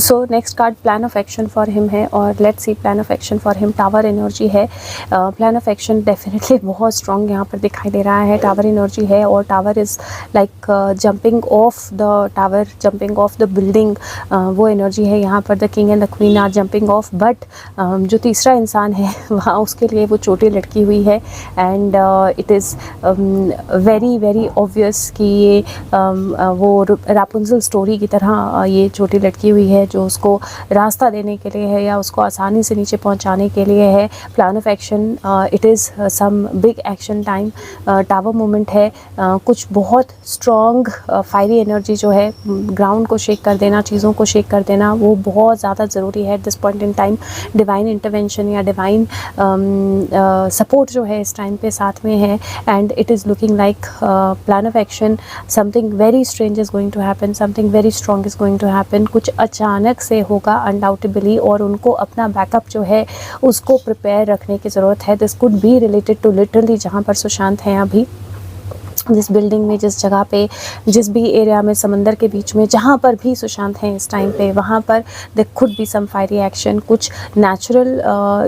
So next card plan of action for him है, और let's see plan of action for him. Tower energy है, plan of action definitely बहुत strong यहाँ पर दिखाई दे रहा है। टावर एनर्जी है, और tower is like jumping off the tower, jumping off the building, वो एनर्जी है यहाँ पर। The king and the queen are jumping off, but जो तीसरा इंसान है वहाँ उसके लिए वो चोटी लटकी हुई है, and it is very very obvious कि ये वो रापुंजल स्टोरी की तरह ये चोटी लटकी हुई है, जो उसको रास्ता देने के लिए है या उसको आसानी से नीचे पहुंचाने के लिए है। Plan of action, it is some big action time. Tower movement है, कुछ बहुत स्ट्रॉन्ग फायरी एनर्जी जो है, ग्राउंड को शेक कर देना, चीज़ों को शेक कर देना, वो बहुत ज़्यादा ज़रूरी है at this point in time. Divine intervention या डिवाइन सपोर्ट जो है इस टाइम पे साथ में है, and it is looking like plan of action, something very strange is going to happen, something very strong is going to happen. कुछ अचानक से होगा अनडाउटेबली, और उनको अपना बैकअप जो है उसको प्रिपेयर रखने की ज़रूरत है। This could be related to literally जहाँ पर सुशांत हैं अभी, जिस बिल्डिंग में, जिस जगह पे, जिस भी एरिया में, समंदर के बीच में, जहाँ पर भी सुशांत हैं इस टाइम पे, वहाँ पर there could be some fiery action, कुछ नेचुरल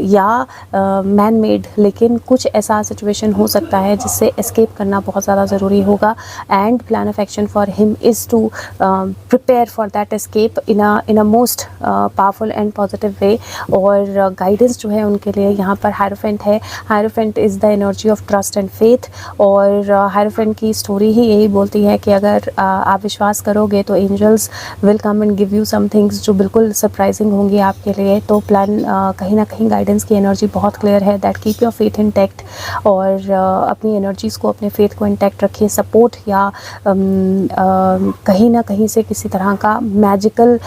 या मैन मेड, लेकिन कुछ ऐसा सिचुएशन हो सकता है जिससे एस्केप करना बहुत ज़्यादा ज़रूरी होगा। And plan of action for him is to prepare for that escape in a most powerful and positive way. और गाइडेंस जो है उनके लिए यहाँ पर हायरोफेंट है। Hierophant is the energy of trust and faith, और हायरोफेंट की स्टोरी ही यही बोलती है कि अगर आप विश्वास करोगे तो angels will come and give you some things जो बिल्कुल सरप्राइजिंग होंगी आपके लिए। तो प्लान कहीं ना कहीं गाइडेंस की एनर्जी बहुत क्लियर है, that keep your faith intact, और अपनी एनर्जीज़ को, अपने फेथ को इंटैक्ट रखिए। सपोर्ट या कहीं ना कहीं से किसी तरह का मैजिकल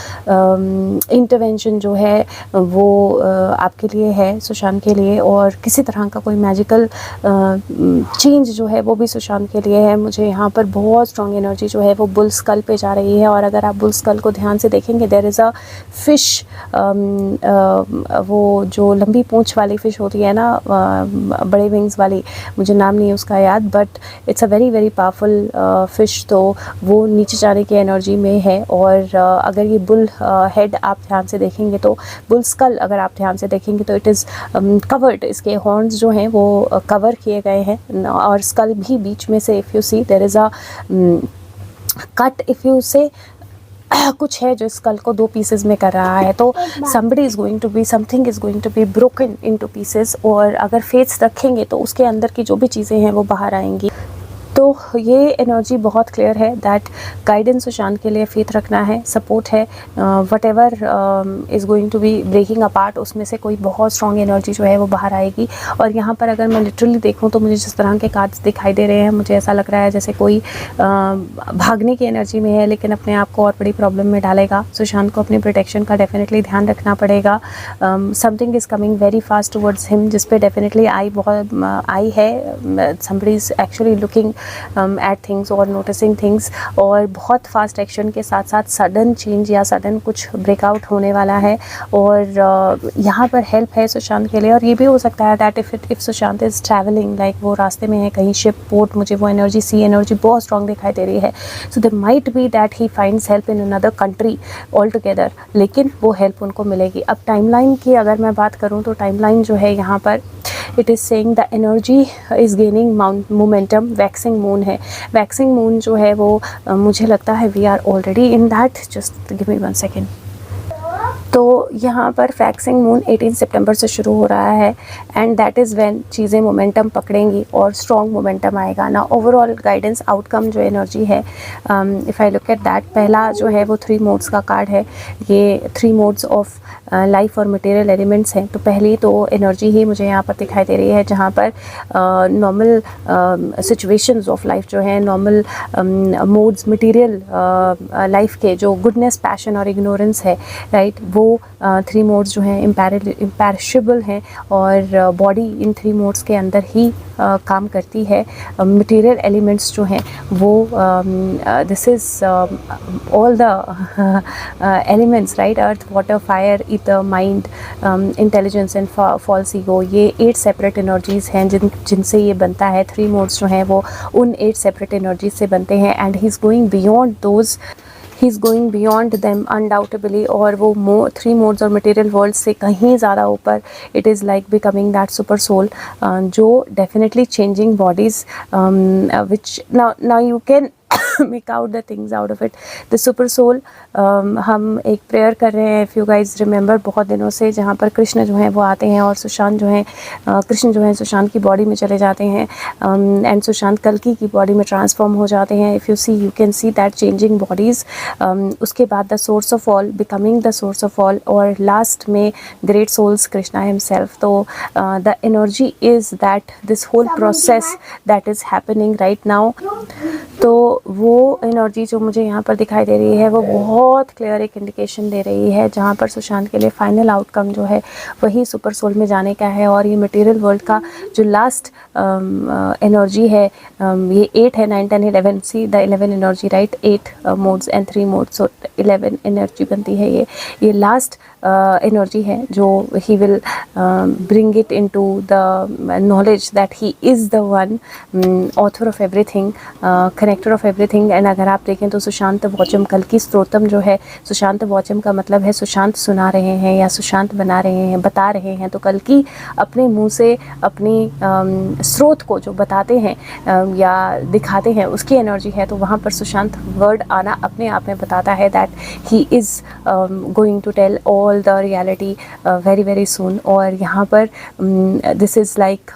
इंटरवेंशन जो है वो आपके लिए है, सुशांत के लिए, और किसी तरह का कोई मैजिकल चेंज जो है वो भी सुशांत के लिए है। मुझे यहाँ पर बहुत स्ट्रॉन्ग एनर्जी जो है वो बुल स्कल पे जा रही है, और अगर आप बुल स्कल को ध्यान से देखेंगे, देयर इज़ अ फिश, वो जो लंबी पूंछ वाली फ़िश होती है ना, बड़े विंग्स वाली, मुझे नाम नहीं है उसका याद, but it's a very very powerful fish. तो वो नीचे जाने की एनर्जी में है, और अगर ये बुल हेड आप ध्यान से देखेंगे, तो बुल स्कल अगर आप ध्यान से देखेंगे तो इट इज़ कवर्ड, इसके हॉर्न्स जो हैं वो कवर किए गए हैं, और स्कल भी बीच में से, if you see there is a cut, if you say कुछ है जो स्कल को 2 पीसेस में कर रहा है। तो somebody is going to be, something is going to be broken into pieces, और अगर फेथ रखेंगे तो उसके अंदर की जो भी चीज़ें हैं वो बाहर आएंगी। तो ये एनर्जी बहुत क्लियर है दैट गाइडेंस सुशांत के लिए फेथ रखना है, सपोर्ट है। Whatever is going to be breaking apart, उसमें से कोई बहुत स्ट्रॉन्ग एनर्जी जो है वो बाहर आएगी। और यहाँ पर अगर मैं लिटरली देखूँ तो मुझे जिस तरह के कार्ड्स दिखाई दे रहे हैं, मुझे ऐसा लग रहा है जैसे कोई भागने की एनर्जी में है, लेकिन अपने आप को और बड़ी प्रॉब्लम में डालेगा। सुशांत को अपनी प्रोटेक्शन का डेफिनेटली ध्यान रखना पड़ेगा। Something is coming very fast towards him, जिस पे डेफिनेटली आई बहुत आई है। Somebody is actually looking at things और नोटिसिंग थिंग्स, और बहुत फास्ट एक्शन के साथ साथ सडन चेंज या सडन कुछ ब्रेकआउट होने वाला है। और यहाँ पर हेल्प है सुशांत के लिए, और ये भी हो सकता है that if Sushant is travelling, like वो रास्ते में है कहीं, शिप, पोर्ट, मुझे वो एनर्जी, सी एनर्जी बहुत स्ट्रॉन्ग दिखाई दे रही है। So there might be that he finds help in another country all together, लेकिन वो हेल्प उनको मिलेगी। अब टाइमलाइन की अगर मैं बात करूँ तो टाइमलाइन जो है यहाँ पर it is saying the energy is gaining momentum. Waxing moon है, वैक्सिंग मून जो है वो मुझे लगता है we are already in that, just give me 1 second. तो यहाँ पर वैक्सिंग मून 18 सितंबर से शुरू हो रहा है, एंड दैट इज़ व्हेन चीज़ें मोमेंटम पकड़ेंगी और स्ट्रॉन्ग मोमेंटम आएगा ना। ओवरऑल गाइडेंस आउटकम जो एनर्जी है, if I look at that, पहला जो है वो 3 मोड्स का कार्ड है। ये 3 मोड्स ऑफ लाइफ और मटेरियल एलिमेंट्स हैं। तो पहली तो एनर्जी ही मुझे यहाँ पर दिखाई दे रही है, जहाँ पर नॉर्मल सिचुएशंस ऑफ लाइफ जो है, नॉर्मल मोड्स मटेरियल लाइफ के जो गुडनेस, पैशन और इग्नोरेंस है, राइट, वो 3 मोड्स जो हैं इम्पैरिशेबल हैं, और बॉडी इन 3 मोड्स के अंदर ही काम करती है। मटेरियल एलिमेंट्स जो हैं वो this is all the elements, right, earth, water, fire, ether, mind, intelligence and false ego, ये 8 सेपरेट एनर्जीज़ हैं जिनसे ये बनता है। 3 मोड्स जो हैं वो उन 8 सेपरेट एनर्जीज से बनते हैं, and he is going beyond those he is going beyond them undoubtedly, और वो थ्री मोड्स और मटेरियल वर्ल्ड से कहीं ज़्यादा ऊपर it is like becoming that super soul, जो definitely changing bodies which now you can make out the things out of it. The super soul, हम एक प्रेयर कर रहे हैं, if you guys remember, बहुत दिनों से, जहाँ पर कृष्ण जो हैं वो आते हैं और सुशांत जो हैं, कृष्ण जो हैं सुशांत की बॉडी में चले जाते हैं, एंड सुशांत कल्कि की बॉडी में ट्रांसफॉर्म हो जाते हैं. If you see, you can see that changing bodies. उसके बाद the source of all, becoming the source of all, और लास्ट में ग्रेट सोल्स कृष्णा हिमसेल्फ. तो the energy is that this whole process that is happening right now. तो वो energy जो मुझे यहाँ पर दिखाई दे रही है वो बहुत क्लियर एक इंडिकेशन दे रही है, जहाँ पर सुशांत के लिए फाइनल आउटकम जो है वही सुपर सोल में जाने का है. और ये मटेरियल वर्ल्ड का जो लास्ट एनर्जी है, ये 8 है, 9, 10, 11, see the 11 energy right, 8 modes and 3 modes, so 11 energy बनती है. ये लास्ट एनर्जी है जो he will bring it into the knowledge that he is the one author of everything, connector of everything. And अगर आप देखें तो सुशांत वॉचम कल्कि स्त्रोतम जो है, सुशांत वॉचम का मतलब है सुशांत सुना रहे हैं या सुशांत बना रहे हैं, बता रहे हैं. तो कल्कि अपने मुंह से अपनी स्रोत को जो बताते हैं या दिखाते हैं उसकी एनर्जी है. तो वहाँ पर सुशांत वर्ड आना अपने आप में बताता है that he is going to tell all the reality very very soon. और यहाँ पर this is like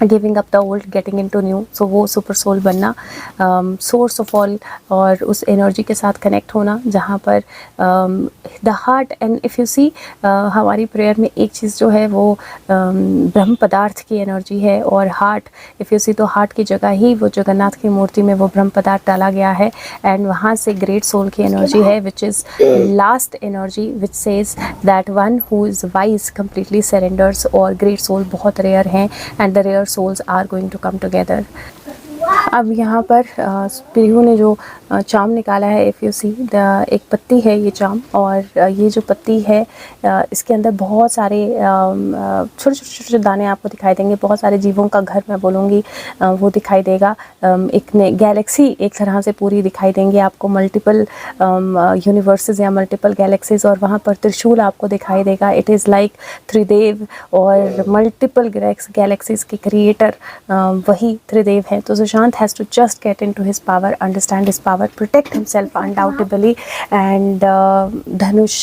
giving up the old, getting into new. So वो सुपर सोल बनना, सोर्स ऑफ ऑल, और उस एनर्जी के साथ कनेक्ट होना जहाँ पर the heart. And if you see, हमारी प्रेयर में एक चीज़ जो है वो ब्रह्म पदार्थ की एनर्जी है, और हार्ट, इफ़ यू सी, तो हार्ट की जगह ही वो जगन्नाथ की मूर्ति में वो ब्रह्म पदार्थ डाला गया है. एंड वहाँ से ग्रेट सोल की एनर्जी है which is last energy which says that one who is wise completely surrenders. और ग्रेट सोल बहुत रेयर हैं, and the rare souls are going to come together. अब यहाँ पर प्रियू ने जो चाम निकाला है, इफ़ यू सी, एक पत्ती है ये चाम, और ये जो पत्ती है इसके अंदर बहुत सारे छोटे छोटे दाने आपको दिखाई देंगे. बहुत सारे जीवों का घर मैं बोलूँगी वो दिखाई देगा. एक गैलेक्सी एक तरह से पूरी दिखाई देंगी आपको, मल्टीपल यूनिवर्सेस या मल्टीपल गैलेक्सीज. और वहाँ पर त्रिशूल आपको दिखाई देगा. इट इज़ लाइक त्रिदेव, और मल्टीपल गैलेक्सीज के क्रिएटर वही त्रिदेव हैं. तो Sushant has to just get into his power, understand his power, protect himself undoubtedly, and Dhanush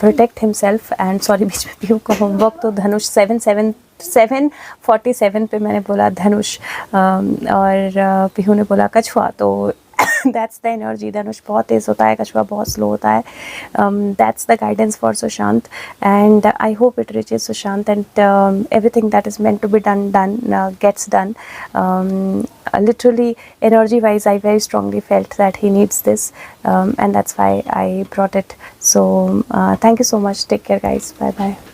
protect himself. And sorry, बीच में पीहू को होमवर्क, तो धनुष 747 पे मैंने बोला धनुष, और पीहू ने बोला कछुआ. तो दैट्स द एनर्जी. धनुष बहुत तेज़ होता है, कछुआ बहुत स्लो होता है. That's the guidance for Sushant, and I hope it reaches Sushant, and everything that is meant to be done gets done. Literally, energy wise, I very strongly felt that he needs this, and that's why I brought it. So thank you so much. Take care guys. Bye bye.